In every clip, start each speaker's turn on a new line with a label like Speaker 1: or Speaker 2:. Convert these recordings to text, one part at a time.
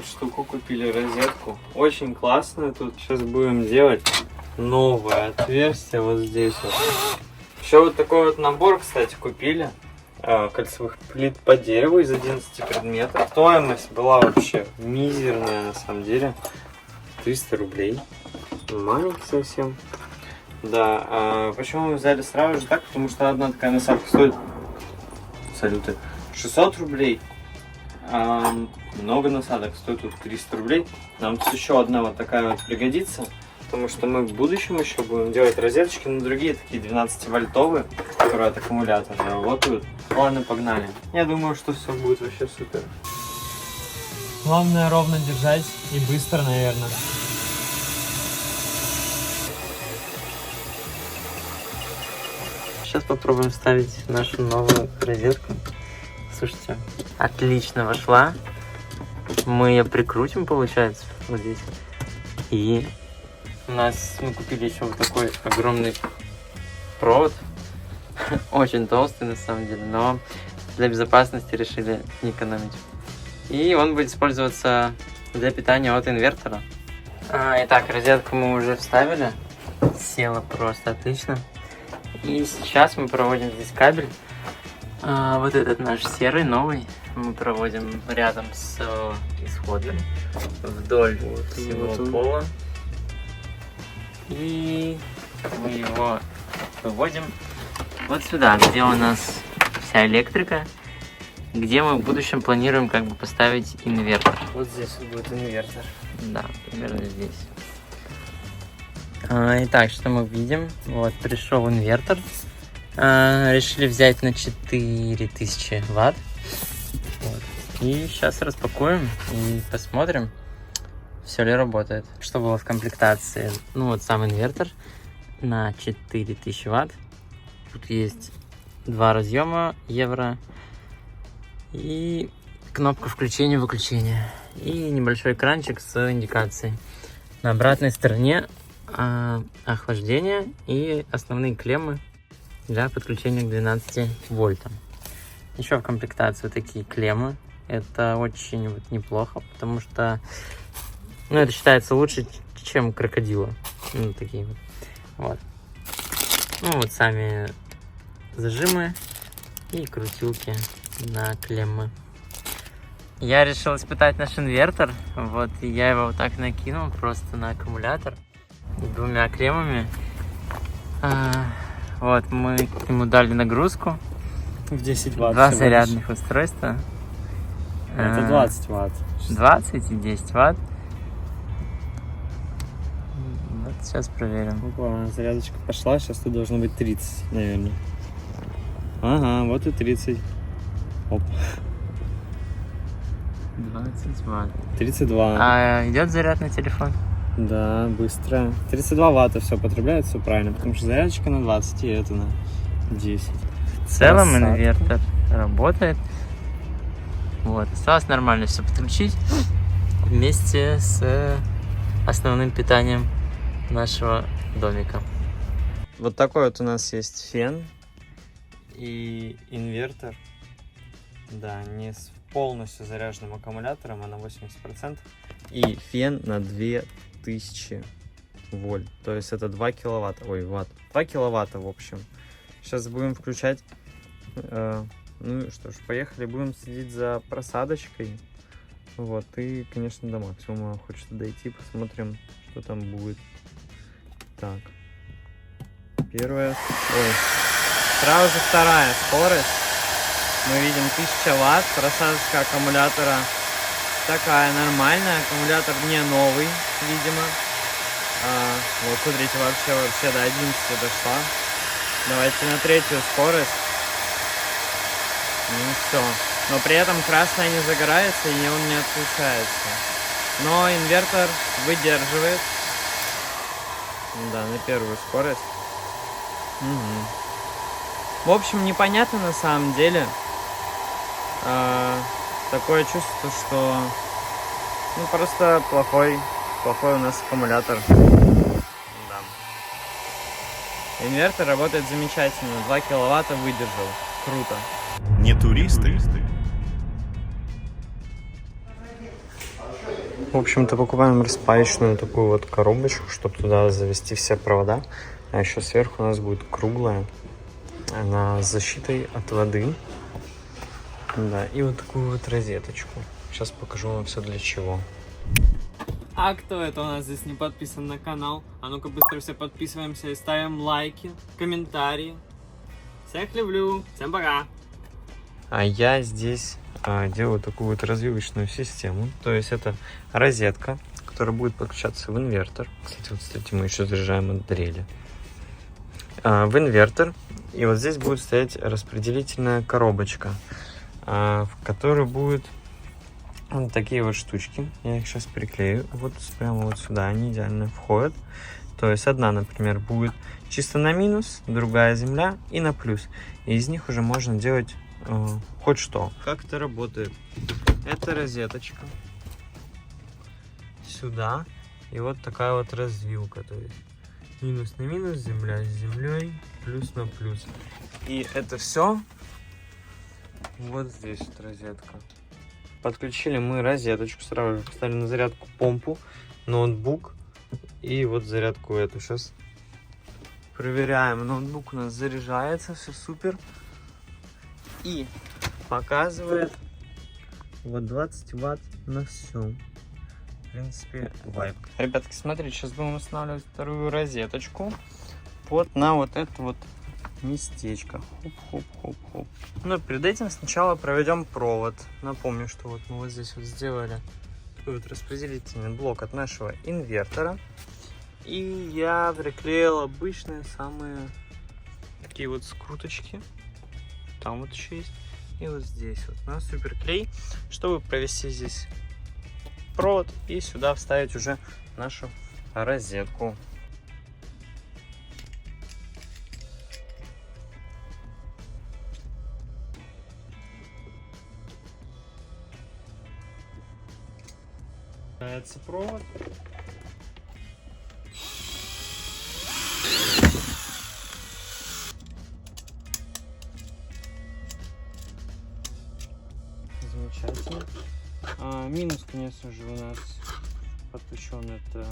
Speaker 1: вот штуку купили, розетку. Очень классную тут. Сейчас будем делать новое отверстие вот здесь вот. Еще вот такой вот набор, кстати, купили. Кольцевых плит по дереву из 11 предметов. Стоимость была вообще мизерная на самом деле. 300 рублей. Маленький совсем. Да, почему мы взяли сразу же так? Потому что одна такая насадка стоит, салюты, 600 рублей. Много насадок стоит тут 300 рублей. Нам тут еще одна вот такая вот пригодится. Потому что мы в будущем еще будем делать розеточки, но другие такие 12-вольтовые, которые от аккумулятора работают. Ладно, погнали. Я думаю, что все будет вообще супер. Главное ровно держать и быстро, наверное. Сейчас попробуем вставить нашу новую розетку. Слушайте, отлично вошла. Мы ее прикрутим, получается, вот здесь. И мы купили еще вот такой огромный провод. Очень толстый на самом деле, но для безопасности решили не экономить. И он будет использоваться для питания от инвертора. Итак, розетку мы уже вставили. Села просто отлично. И сейчас мы проводим здесь кабель. Вот этот наш серый, новый, мы проводим рядом с исходным вдоль всего пола. И мы его выводим вот сюда, где у нас вся электрика, где мы в будущем планируем как бы поставить инвертор. Вот здесь будет инвертор. Да, примерно здесь. Итак, что мы видим? Вот, пришел инвертор. Решили взять на 4000 ватт. Вот. И сейчас распакуем и посмотрим, все ли работает. Что было в комплектации? Ну вот сам инвертор на 4000 ватт. Тут есть два разъема евро и кнопка включения-выключения. И небольшой экранчик с индикацией. На обратной стороне охлаждение и основные клеммы для подключения к 12 вольтам. Еще в комплектации вот такие клеммы. Это очень вот неплохо, потому что это считается лучше, чем крокодила. Ну, такие вот. Вот. Ну, вот сами зажимы и крутилки на клеммы. Я решил испытать наш инвертор. Вот, и я его вот так накинул просто на аккумулятор двумя клеммами. Вот, мы ему дали нагрузку
Speaker 2: в 10 ватт.
Speaker 1: Два зарядных устройства.
Speaker 2: Это 20 ватт.
Speaker 1: 20 и 10 ватт. Вот сейчас проверим.
Speaker 2: Опа, зарядочка пошла, сейчас тут должно быть 30, наверное. Ага, вот и 30. Оп.
Speaker 1: 20 ватт.
Speaker 2: 32.
Speaker 1: А идет заряд на телефон?
Speaker 2: Да, быстро. 32 ватта все потребляет, все правильно, потому что зарядочка на 20 и это на 10.
Speaker 1: В целом инвертор работает. Вот, осталось нормально все подключить вместе с основным питанием нашего домика.
Speaker 2: Вот такой вот у нас есть фен и инвертор. Да, не с полностью заряженным аккумулятором, а на 80%. И фен на 2000 вольт. То есть это 2 киловатта. Ой, ватт. 2 киловатта, в общем. Сейчас будем включать. Ну что ж, поехали. Будем следить за просадочкой. Вот. И, конечно, до максимума хочется дойти. Посмотрим, что там будет. Так. Первая. Ой. Сразу же вторая скорость. Мы видим 1000 ватт. Просадочка аккумулятора такая нормальная. Аккумулятор не новый, видимо. Вот, смотрите, вообще до 11 дошла. Давайте на третью скорость. Ну все. Но при этом красная не загорается и он не отключается. Но инвертор выдерживает. Да, на первую скорость. Угу. В общем, непонятно на самом деле. Такое чувство, что просто плохой у нас аккумулятор. Да. Инвертор работает замечательно. 2 киловатта выдержал. Круто.
Speaker 3: Не туристы.
Speaker 2: В общем-то, покупаем распаечную такую вот коробочку, чтобы туда завести все провода. А еще сверху у нас будет круглая, она с защитой от воды. Да, и вот такую вот розеточку. Сейчас покажу вам все для чего.
Speaker 3: А кто это у нас здесь не подписан на канал? А ну-ка быстро все подписываемся и ставим лайки, комментарии. Всех люблю, всем пока!
Speaker 2: А я здесь делаю такую вот развивочную систему. То есть это розетка, которая будет подключаться в инвертор. Кстати, вот, мы еще заряжаем от дрели. В инвертор. И вот здесь будет стоять распределительная коробочка, в которой будет вот такие вот штучки. Я их сейчас приклею. Вот прямо вот сюда они идеально входят. То есть одна, например, будет чисто на минус, другая земля и на плюс. И из них уже можно делать хоть что. Как это работает? Это розеточка. Сюда. И вот такая вот развилка. То есть минус на минус, земля с землей, плюс на плюс. И это все вот здесь вот розетка. Подключили мы розеточку, сразу же поставили на зарядку помпу, ноутбук и вот зарядку эту. Сейчас проверяем. Ноутбук у нас заряжается, все супер. И показывает вот 20 ватт на всем. В принципе, вайп. Ребятки, смотрите, сейчас будем устанавливать вторую розеточку вот на вот это вот местечко. Хоп-хоп-хоп-хоп. Но перед этим сначала проведем провод. Напомню, что вот мы вот здесь вот сделали такой вот распределительный блок от нашего инвертора. И я приклеил обычные самые такие вот скруточки. Там вот еще есть. И вот здесь вот на суперклей, чтобы провести здесь провод и сюда вставить уже нашу розетку. Ставится провод. Замечательно. Минус, конечно же, у нас подключен это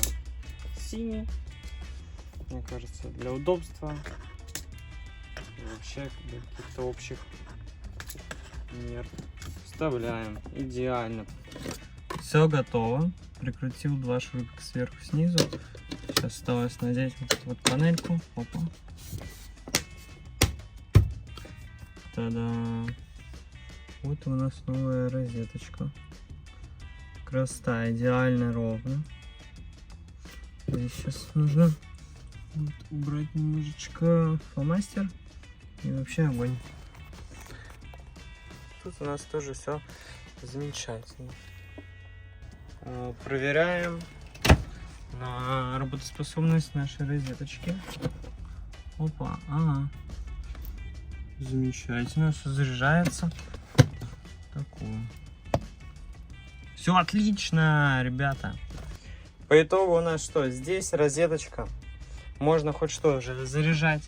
Speaker 2: синий. Мне кажется, для удобства. И вообще для каких-то общих мер. Вставляем. Идеально. Все готово. Прикрутил два шурупика сверху снизу. Сейчас осталось надеть вот эту вот панельку. Опа. Та-да! Вот у нас новая розеточка. Красота, идеально ровно. Здесь сейчас нужно вот убрать немножечко фломастер. И вообще огонь. Тут у нас тоже все замечательно. Проверяем на работоспособность нашей розеточки. Опа, ага. Замечательно, все заряжается. Такую. Все отлично, ребята. По итогу у нас что? Здесь розеточка. Можно хоть что уже заряжать.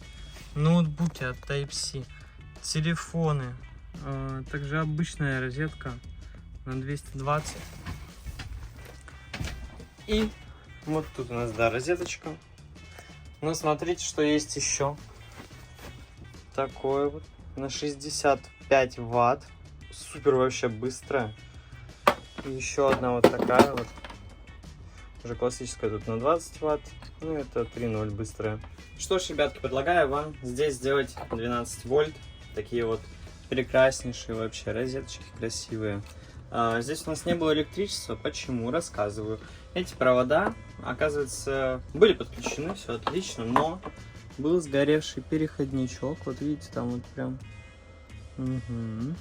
Speaker 2: Ноутбуки от Type-C, телефоны. Также обычная розетка на 220. И вот тут у нас, да, розеточка. Но смотрите, что есть еще. Такое вот на 65 ватт. Супер вообще быстрая. И еще одна вот такая вот. Уже классическая тут на 20 ватт. Ну это 3.0 быстрая. Что ж, ребятки, предлагаю вам здесь сделать 12 вольт. Такие вот прекраснейшие вообще розеточки, красивые. Здесь у нас не было электричества. Почему? Рассказываю. Эти провода, оказывается, были подключены, все отлично, но был сгоревший переходничок. Вот видите, там вот прям. Угу.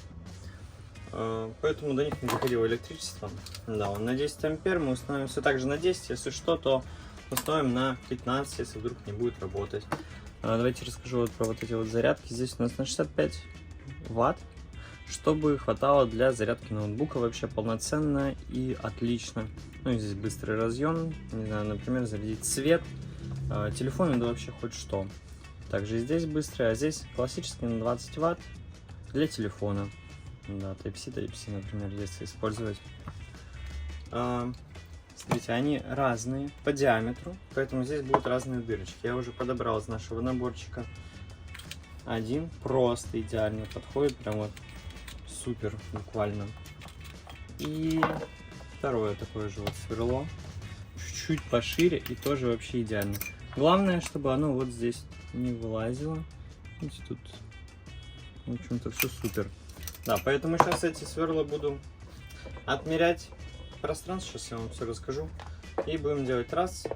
Speaker 2: Поэтому до них не доходило электричество. Да, он на 10 ампер, мы установим все так же на 10, если что, то установим на 15, если вдруг не будет работать. Давайте расскажу вот про вот эти вот зарядки. Здесь у нас на 65 ватт, чтобы хватало для зарядки ноутбука вообще полноценно и отлично. Ну и здесь быстрый разъем, не знаю, например, зарядить свет, телефон, да вообще хоть что. Также и здесь быстрый, а здесь классический на 20 ватт для телефона. Да, Type-C, например, если использовать. Смотрите, они разные по диаметру, поэтому здесь будут разные дырочки. Я уже подобрал из нашего наборчика один, просто идеально подходит, прям вот супер буквально. И второе такое же вот сверло, чуть-чуть пошире и тоже вообще идеально. Главное, чтобы оно вот здесь не вылазило. Видите, тут, в общем-то, все супер. Да, поэтому сейчас эти сверла буду отмерять пространство. Сейчас я вам все расскажу. И будем делать раз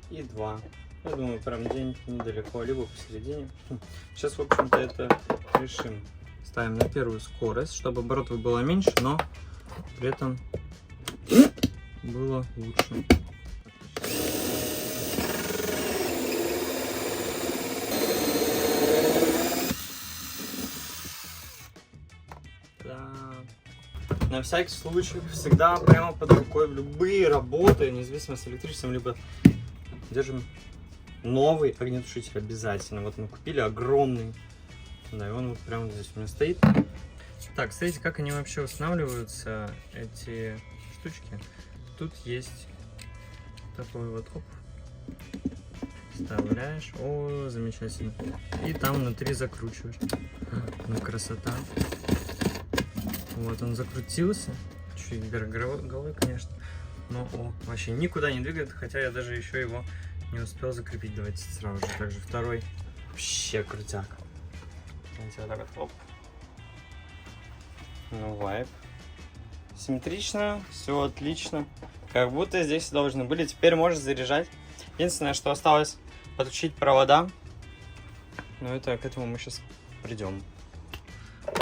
Speaker 2: и два. Я думаю, прям день недалеко, либо посередине. Сейчас, в общем-то, это решим. Ставим на первую скорость, чтобы оборотов было меньше, но при этом было лучше. На всякий случай, всегда прямо под рукой в любые работы, независимо с электричеством, либо держим новый огнетушитель обязательно. Вот мы купили огромный, да, и он вот прямо здесь у меня стоит. Так, смотрите, как они вообще устанавливаются, эти штучки. Тут есть такой вот, оп, вставляешь, о, замечательно. И там внутри закручиваешь. Ну, красота. Вот он закрутился, чуть вверх головой, конечно, но вообще никуда не двигает, хотя я даже еще его не успел закрепить. Давайте сразу же также второй, вообще крутяк. Давайте вот так вот, оп. Ну, вайп. Симметрично, все отлично, как будто здесь должны были. Теперь можешь заряжать. Единственное, что осталось, подключить провода, но это к этому мы сейчас придем.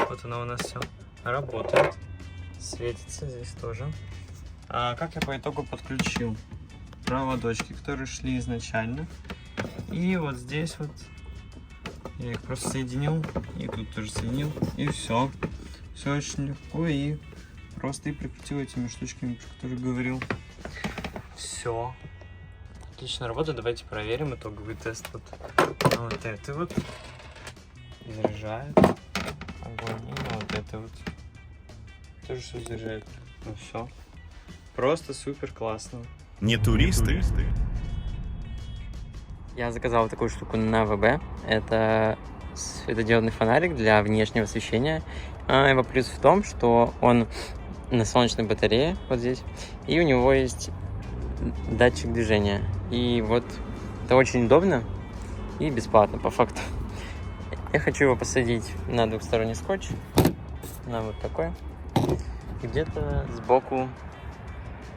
Speaker 2: Вот оно у нас все работает, светится здесь тоже. Как я по итогу подключил проводочки, которые шли изначально, и вот здесь вот я их просто соединил, и тут тоже соединил, и все очень легко и просто, и прикрутил этими штучками, про которые говорил. Все отлично работает. Давайте проверим итоговый тест. Вот это вот заряжает огонь, и вот это вот тоже все заряжает. Ну все. Просто супер классно.
Speaker 4: Не туристы.
Speaker 1: Я заказал такую штуку на ВБ. Это светодиодный фонарик для внешнего освещения. Его плюс в том, что он на солнечной батарее, вот здесь, и у него есть датчик движения. И вот это очень удобно и бесплатно, по факту. Я хочу его посадить на двухсторонний скотч, на вот такой, где-то сбоку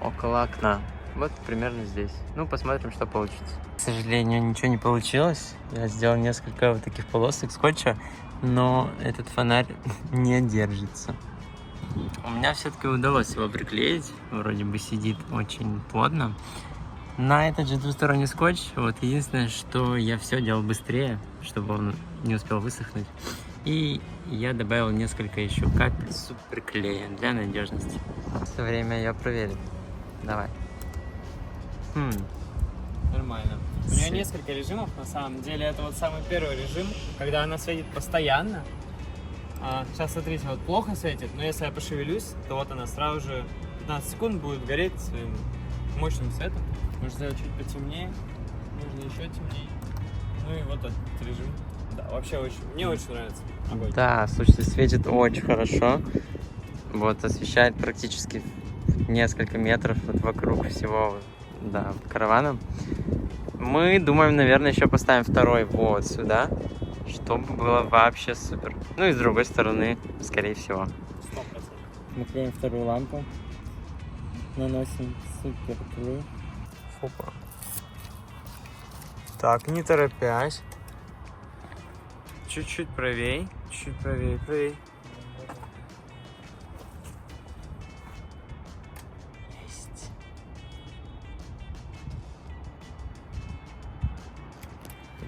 Speaker 1: около окна, вот примерно здесь. Ну, посмотрим, что получится. К сожалению, ничего не получилось. Я сделал несколько вот таких полосок скотча, но этот фонарь не держится. У меня все-таки удалось его приклеить, вроде бы сидит очень плотно. На этот же двусторонний скотч, вот единственное, что я все делал быстрее, чтобы он не успел высохнуть. И я добавил несколько еще капель суперклея для надежности. Все время я проверю. Давай.
Speaker 3: Нормально. У нее несколько режимов, на самом деле. Это вот самый первый режим, когда она светит постоянно. Сейчас, смотрите, вот плохо светит, но если я пошевелюсь, то вот она сразу же 15 секунд будет гореть своим мощным светом. Можно сделать чуть потемнее, можно еще темнее. Ну и вот этот режим. Да, вообще мне очень нравится. Огонь.
Speaker 1: Да, слушайте, светит очень хорошо. Вот, освещает практически несколько метров вот вокруг всего, да, каравана. Мы думаем, наверное, еще поставим второй вот сюда, чтобы было вообще супер. Ну и с другой стороны, скорее всего.
Speaker 3: 100%.
Speaker 1: Мы клеим вторую лампу, наносим супер клей.
Speaker 2: Опа. Так, не торопясь. Чуть-чуть правей. Чуть правее, правей. Есть.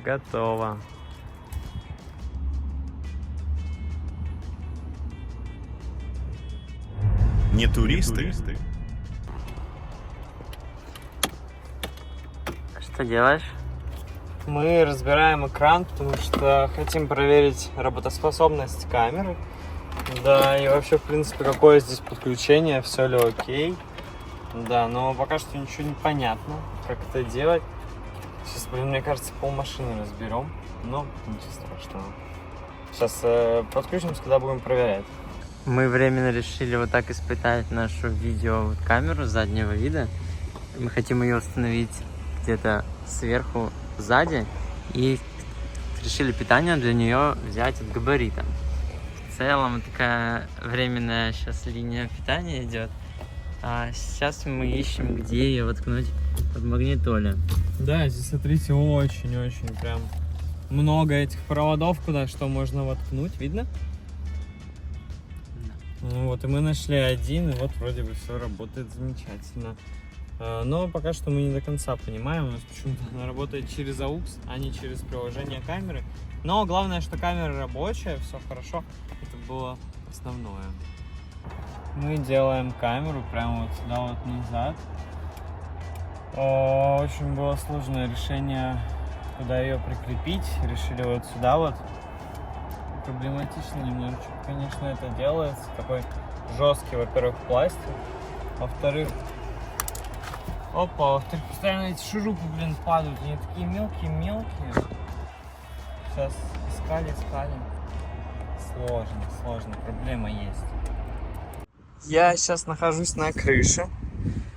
Speaker 2: Готово.
Speaker 4: Не туристы.
Speaker 1: Что делаешь?
Speaker 3: Мы разбираем экран, потому что хотим проверить работоспособность камеры. Да, и вообще, в принципе, какое здесь подключение, все ли окей.
Speaker 2: Да, но пока что ничего не понятно, как это делать. Сейчас, мне кажется, полмашины разберем, но ничего страшного. Сейчас подключимся, когда будем проверять.
Speaker 1: Мы временно решили вот так испытать нашу видеокамеру заднего вида. Мы хотим ее установить где-то сверху сзади и решили питание для нее взять от габарита. В целом такая временная сейчас линия питания идет. А сейчас мы ищем, где ее воткнуть под магнитоле.
Speaker 3: Да, здесь, смотрите, очень-очень прям много этих проводов, куда что можно воткнуть, видно? Ну вот, и мы нашли один, и вот вроде бы все работает замечательно. Но пока что мы не до конца понимаем, у нас почему-то она работает через AUX, а не через приложение камеры. Но главное, что камера рабочая, все хорошо, это было основное. Мы делаем камеру прямо вот сюда вот назад. Очень было сложное решение, куда ее прикрепить. Решили вот сюда вот. Проблематично немножечко, конечно, это делается. Такой жесткий, во-первых, пластик. Во-вторых, во-вторых, постоянно эти шурупы, блин, падают. Они такие мелкие-мелкие. Сейчас искали. Сложно, проблема есть.
Speaker 2: Я сейчас нахожусь на крыше.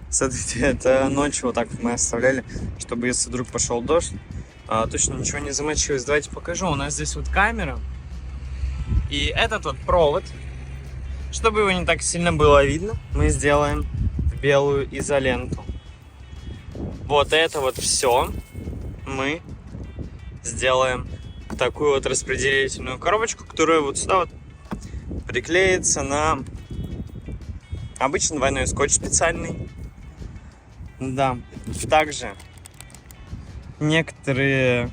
Speaker 2: Смотрите, это ночью вот так мы оставляли, чтобы если вдруг пошел дождь, точно ничего не замочилось. Давайте покажу. У нас здесь вот камера. И этот вот провод, чтобы его не так сильно было видно, мы сделаем белую изоленту. Вот это вот все мы сделаем в такую вот распределительную коробочку, которая вот сюда вот приклеится на обычный двойной скотч специальный. Да, также некоторые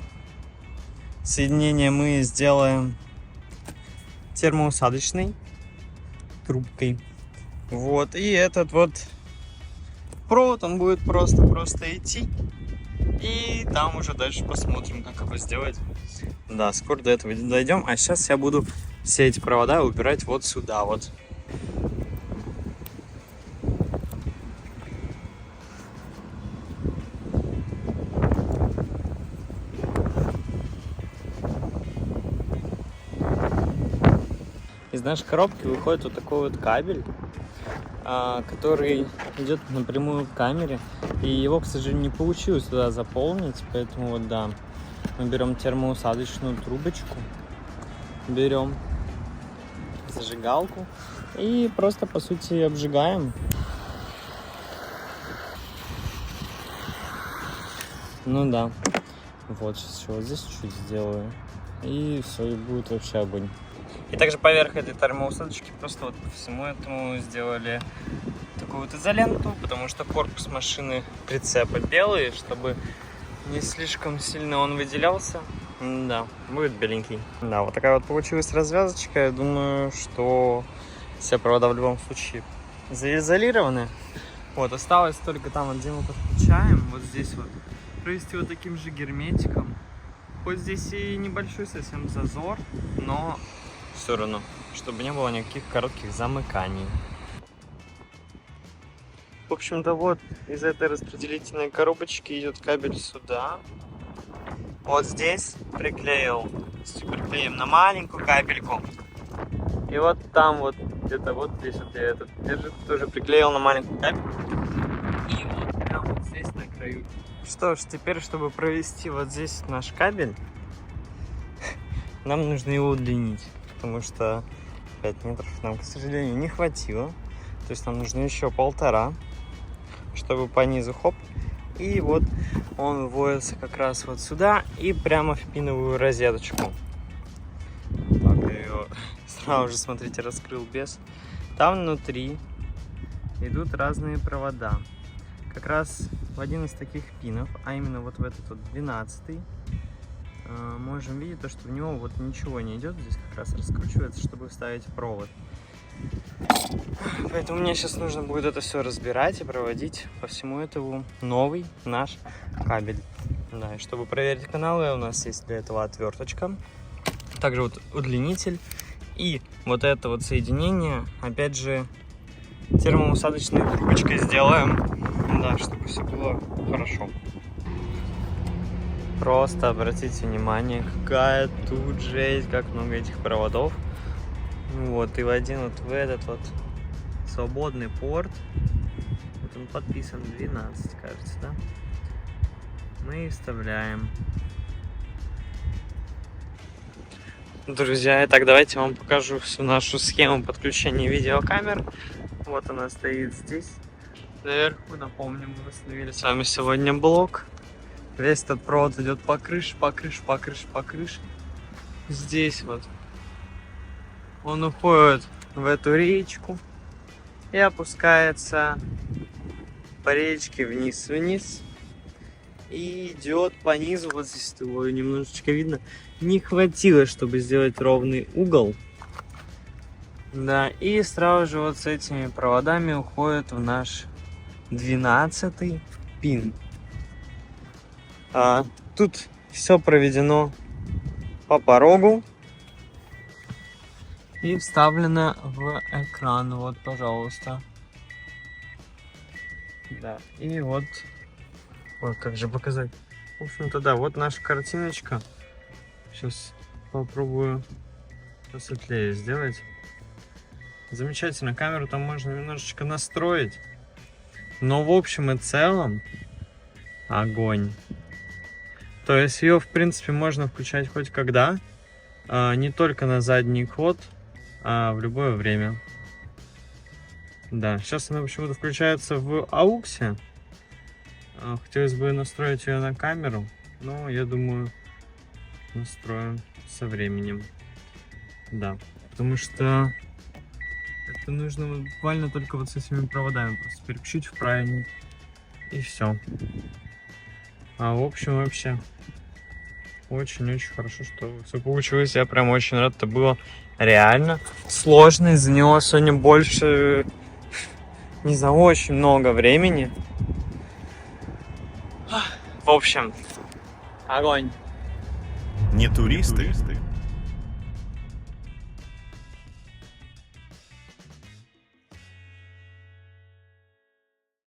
Speaker 2: соединения мы сделаем термоусадочной трубкой. Вот, и этот вот провод, он будет просто идти. И там уже дальше посмотрим, как его сделать. Да, скоро до этого дойдем. А сейчас я буду все эти провода убирать вот сюда вот. Из нашей коробки выходит вот такой вот кабель, который идет напрямую к камере. И его, к сожалению, не получилось туда заполнить. Поэтому вот да, мы берем термоусадочную трубочку, берем зажигалку и просто, по сути, обжигаем. Ну да, вот сейчас вот здесь чуть сделаю. И все, и будет вообще огонь. И также поверх этой термоусадочки просто вот по всему этому сделали такую вот изоленту, потому что корпус машины прицепа белый, чтобы не слишком сильно он выделялся. Да, будет беленький. Да, вот такая вот получилась развязочка. Я думаю, что все провода в любом случае заизолированы. Вот, осталось только там, вот, где мы подключаем, вот здесь вот, провести вот таким же герметиком. Хоть здесь и небольшой совсем зазор, но все равно, чтобы не было никаких коротких замыканий. В общем-то, вот из этой распределительной коробочки идет кабель сюда. Вот здесь приклеим на маленькую кабельку. И вот там вот, где-то вот здесь вот я этот держит, тоже приклеил на маленькую кабельку. И вот прямо вот здесь на краю. Что ж, теперь, чтобы провести вот здесь наш кабель, нам нужно его удлинить. Потому что 5 метров нам, к сожалению, не хватило. То есть нам нужно еще 1,5, чтобы по низу хоп. И вот он вводится как раз вот сюда и прямо в пиновую розеточку. Так, я ее сразу же, смотрите, раскрыл без. Там внутри идут разные провода. Как раз в один из таких пинов, а именно вот в этот вот 12-й, можем видеть то, что в него вот ничего не идет. Здесь как раз раскручивается, чтобы вставить провод. Поэтому мне сейчас нужно будет это все разбирать и проводить по всему этому новый наш кабель. Да, и чтобы проверить каналы, у нас есть для этого отверточка. Также вот удлинитель. И вот это вот соединение, опять же, термоусадочной трубочкой сделаем. Да, чтобы все было хорошо. Просто обратите внимание, какая тут жесть, как много этих проводов. Вот, и в один вот в этот вот свободный порт, вот он подписан 12, кажется, да? Мы вставляем. Друзья, итак, давайте я вам покажу всю нашу схему подключения видеокамер. Вот она стоит здесь. Наверху, напомню, мы установили с вами сегодня блок. Весь этот провод идет по крыше, по крыше, по крыше, по крыше. Здесь вот он уходит в эту речку и опускается по речке вниз-вниз. И идет по низу, вот здесь его немножечко видно. Не хватило, чтобы сделать ровный угол. Да, и сразу же вот с этими проводами уходит в наш 12-й пин. Тут все проведено по порогу и вставлено в экран. Вот, пожалуйста. Да, и вот. Ой, как же показать? В общем-то, да, вот наша картиночка. Сейчас попробую посветлее сделать. Замечательно, камеру там можно немножечко настроить. Но в общем и целом огонь. То есть ее, в принципе, можно включать хоть когда, не только на задний ход, а в любое время. Да, сейчас она почему-то включается в ауксе. Хотелось бы настроить ее на камеру, но я думаю, настроим со временем. Да, потому что это нужно буквально только вот с этими проводами. Просто переключить в правильный и все. А в общем, вообще очень-очень хорошо, что все получилось. Я прям очень рад. Это было реально сложно. Из-за него сегодня больше, не знаю, очень много времени. В общем, огонь.
Speaker 4: Не туристы.